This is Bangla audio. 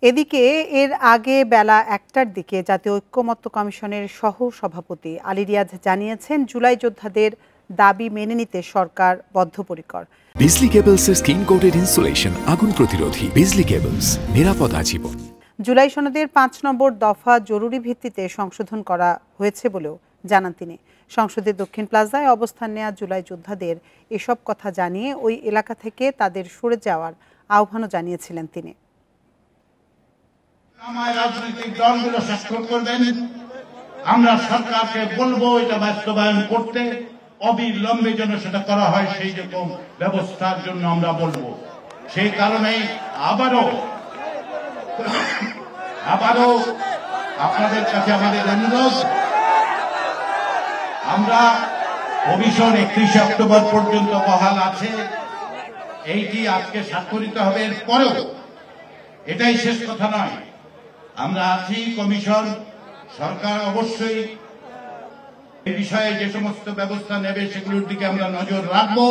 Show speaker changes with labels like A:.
A: এদিকে এর আগে বেলা ১টার দিকে জাতীয় ঐক্যমত্য কমিশনের সহ সভাপতি আলী রিয়াজ জানিয়েছেন, জুলাই যোদ্ধাদের দাবি মেনে নিতে সরকার বদ্ধপরিকর।
B: বিজলি কেবলসের স্কিন কোটেড ইনসুলেশন আগুন প্রতিরোধী। বিজলি কেবলস, নিরাপদ আজীবন।
A: জুলাই সনদের ৫ নম্বর দফা জরুরি ভিত্তিতে সংশোধন করা হয়েছে বলেও জানান তিনি। সংসদের দক্ষিণ প্লাজায় অবস্থান নেওয়া জুলাই যোদ্ধাদের এসব কথা জানিয়ে ওই এলাকা থেকে তাদের সরে যাওয়ার আহ্বানও জানিয়েছিলেন তিনি।
C: রাজনৈতিক দলগুলো স্বাক্ষর করবেন, আমরা সরকারকে বলবো এটা বাস্তবায়ন করতে অবিলম্বে যেন সেটা করা হয়, সেই রকম ব্যবস্থার জন্য আমরা বলবো। সেই কারণেই আবারও আপনাদের কাছে আমাদের অনুরোধ, আমরা কমিশন 31 অক্টোবর পর্যন্ত বহাল আছে, এইটি আজকে স্বাক্ষরিত হবে। এর পরেও এটাই শেষ কথা নয়, আমরা আছি। কমিশন সরকার অবশ্যই এই বিষয়ে যে সমস্ত ব্যবস্থা নেবে সেগুলোর দিকে আমরা নজর রাখবো।